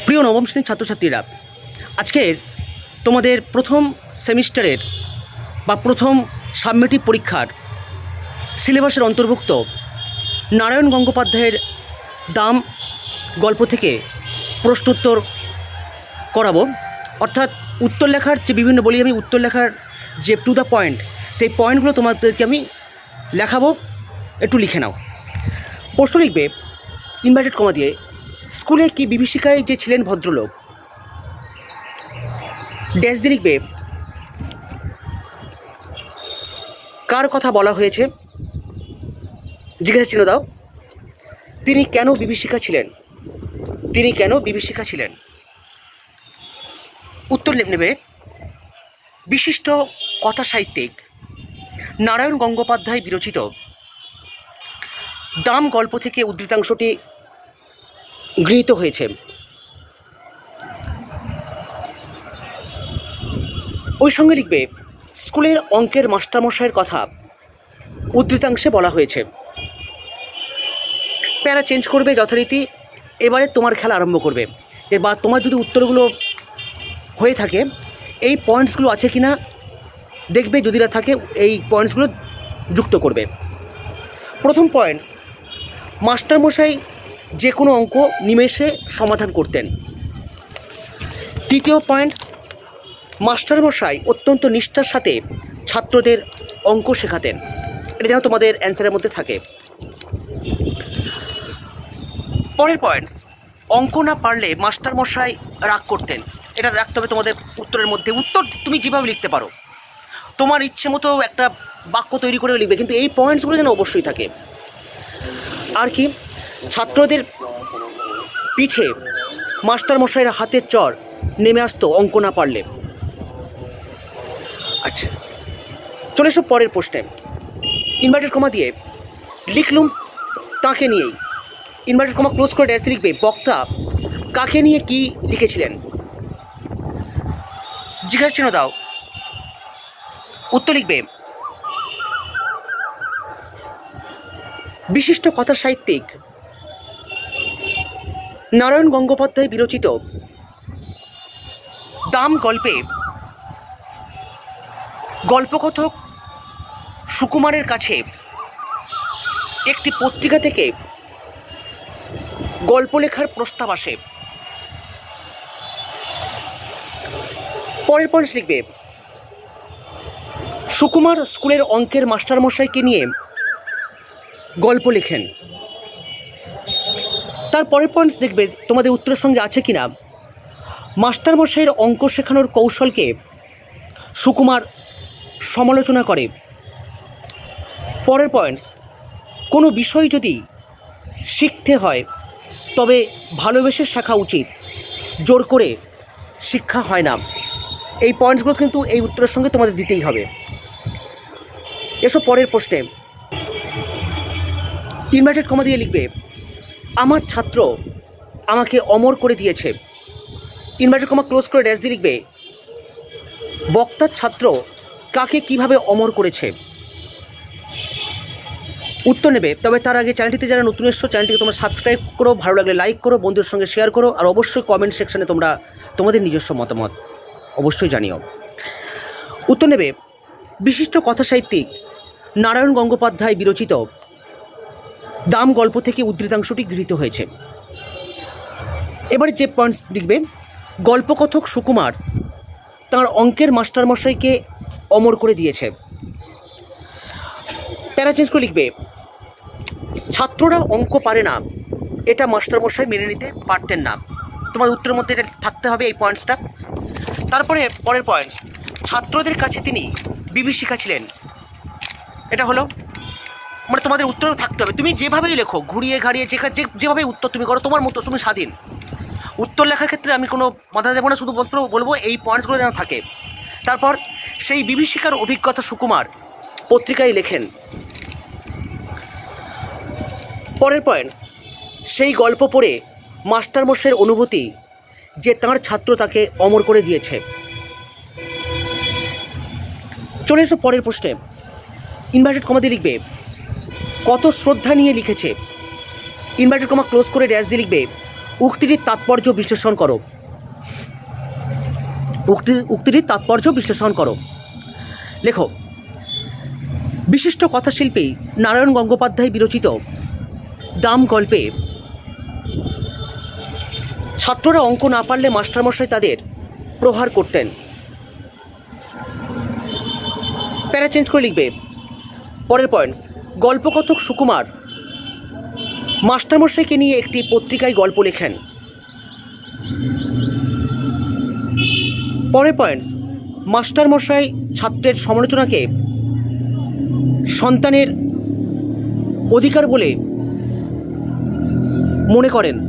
প্রিয় নবম শ্রেণীর ছাত্রছাত্রীরা, আজকের তোমাদের প্রথম সেমিস্টারের বা প্রথম সাবমেটিভ পরীক্ষার সিলেবাসের অন্তর্ভুক্ত নারায়ণ গঙ্গোপাধ্যায়ের দাম গল্প থেকে প্রশ্নোত্তর করাবো। অর্থাৎ উত্তর লেখার যে বিভিন্ন বলি আমি উত্তর লেখার যে টু দ্য পয়েন্ট, সেই পয়েন্টগুলো তোমাদেরকে আমি লেখাবো, একটু লিখে নাও। প্রশ্ন লিখবে ইনভার্টেড কমা দিয়ে, স্কুলে কি বিভীষিকায় যে ছিলেন ভদ্রলোক, ড্যাশ দিয়ে লিখবে কার কথা বলা হয়েছে, জিজ্ঞাসা চিহ্ন দাও, তিনি কেন বিভীষিকা ছিলেন, তিনি কেন বিভীষিকা ছিলেন। উত্তর নেবে বিশিষ্ট কথা সাহিত্যিক নারায়ণ গঙ্গোপাধ্যায় বিরচিত দাম গল্প থেকে উদ্ধৃতাংশটি গৃহীত হয়েছে। ওই সঙ্গে লিখবে স্কুলের অঙ্কের মাস্টারমশাইয়ের কথা উদ্ধৃতাংশে বলা হয়েছে। প্যারা চেঞ্জ করবে যথারীতি। এবারে তোমার খেলা আরম্ভ করবে। এবার তোমার যদি উত্তরগুলো হয়ে থাকে এই পয়েন্টসগুলো আছে কিনা দেখবে, যদি না থাকে এই পয়েন্টসগুলো যুক্ত করবে। প্রথম পয়েন্ট, মাস্টারমশাই যে কোনো অঙ্ক নিমেষে সমাধান করতেন। দ্বিতীয় পয়েন্ট, মাস্টারমশাই অত্যন্ত নিষ্ঠার সাথে ছাত্রদের অঙ্ক শেখাতেন। এটা যেন তোমাদের অ্যান্সারের মধ্যে থাকে। পরের পয়েন্টস, অঙ্ক না পারলে মাস্টারমশাই রাগ করতেন। এটা রাখতে হবে তোমাদের উত্তরের মধ্যে। উত্তর তুমি যেভাবে লিখতে পারো, তোমার ইচ্ছে মতো একটা বাক্য তৈরি করে লিখবে, কিন্তু এই পয়েন্টসগুলো যেন অবশ্যই থাকে। আর কি, ছাত্রদের পিঠে মাস্টারমশাইয়ের হাতের চর নেমে আসতো অঙ্ক না পারলে। আচ্ছা, চলে এসো পরের প্রশ্নে। ইনভার্টেড কমা দিয়ে লিখলুম তাকে নিয়েই, ইনভার্টেড কমা ক্লোজ করে ড্যাশ লিখবে বক্তা কাকে নিয়ে কি লিখেছিলেন, জিজ্ঞাসা চিহ্ন দাও। উত্তর লিখবে বিশিষ্ট কথা সাহিত্যিক নারায়ণ গঙ্গোপাধ্যায় বিরচিত দাম গল্পে গল্পকথক সুকুমারের কাছে একটি পত্রিকা থেকে গল্প লেখার প্রস্তাব আসে। পরের পয়েন্ট লিখবে সুকুমার স্কুলের অঙ্কের মাস্টারমশাইকে নিয়ে গল্প লেখেন। তার পরের পয়েন্টস দেখবে তোমাদের উত্তরের সঙ্গে আছে কিনা। মাস্টারমশাইয়ের অঙ্ক শেখানোর কৌশলকে সুকুমার সমালোচনা করে। পরের পয়েন্টস, কোনো বিষয় যদি শিখতে হয় তবে ভালোবেসে শেখা উচিত, জোর করে শিক্ষা হয় না। এই পয়েন্টসগুলো কিন্তু এই উত্তরের সঙ্গে তোমাদের দিতেই হবে। এসব পরের প্রশ্নে। ইনভার্টেড কমা দিয়ে লিখবে আমার ছাত্র আমাকে অমর করে দিয়েছে। ইনভার্টেড কমা ক্লোজ করে ড্যাশ দিয়ে লিখবে বক্তার ছাত্র কাকে কিভাবে অমর করেছে। উত্তর নেবে। তবে তার আগে চ্যানেলটিতে যারা নতুন এসছো, চ্যানেলটিকে তোমরা সাবস্ক্রাইব করো, ভালো লাগলে লাইক করো, বন্ধুদের সঙ্গে শেয়ার করো, আর অবশ্যই কমেন্ট সেকশনে তোমরা তোমাদের নিজস্ব মতামত অবশ্যই জানিও। উত্তর নেবে বিশিষ্ট কথা সাহিত্যিক নারায়ণ গঙ্গোপাধ্যায় বিরচিত দাম গল্প থেকে উদ্ধৃতাংশটি গৃহীত হয়েছে। এবারে যে পয়েন্টস লিখবে গল্পকথক সুকুমার তাঁর অঙ্কের মাস্টারমশাইকে অমর করে দিয়েছে। প্যারা চেঞ্জ করে লিখবে ছাত্ররা অঙ্ক পারে না, এটা মাস্টারমশাই মেনে নিতে পারতেন না। তোমার উত্তরের মধ্যে এটা থাকতে হবে এই পয়েন্টসটা। তারপরে পরের পয়েন্ট, ছাত্রদের কাছে তিনি বিভীষিকা ছিলেন। এটা হলো মানে তোমাদের উত্তরও থাকতে হবে। তুমি যেভাবেই লেখো, ঘুরিয়ে ঘাড়িয়ে যেভাবে উত্তর তুমি করো, তোমার মতো, তুমি স্বাধীন। উত্তর লেখার ক্ষেত্রে আমি কোনো বাধা দেবো না, শুধু বলবো এই পয়েন্টসগুলো যেন থাকে। তারপর সেই বিভীষিকার অভিজ্ঞতা সুকুমার পত্রিকায় লেখেন। পরের পয়েন্ট, সেই গল্প পড়ে মাস্টারমশাইয়ের অনুভূতি যে তাঁর ছাত্র তাকে অমর করে দিয়েছে। চলে এসো পরের প্রশ্নে। ইনভার্টেড কমা দিয়ে লিখবে কত শ্রদ্ধা নিয়ে লিখেছে। ইনভার্টেড কমা ক্লোজ করে ড্যাশ দিয়ে লিখবে উক্তিটির তাৎপর্য বিশ্লেষণ করো। উক্তিটির তাৎপর্য বিশ্লেষণ করো। লেখো, বিশিষ্ট কথাশিল্পী নারায়ণ গঙ্গোপাধ্যায় বিরচিত দাম গল্পে ছাত্ররা অঙ্ক না পারলে মাস্টারমশাই তাদের প্রহার করতেন। প্যারা চেঞ্জ করে লিখবে। পরের পয়েন্টস, গল্পকথক সুকুমার মাস্টারমশাইকে নিয়ে একটি পত্রিকায় গল্প লেখেন। পরের পয়েন্টস, মাস্টারমশাই ছাত্রের সমালোচনাকে সন্তানের অধিকার বলে মনে করেন।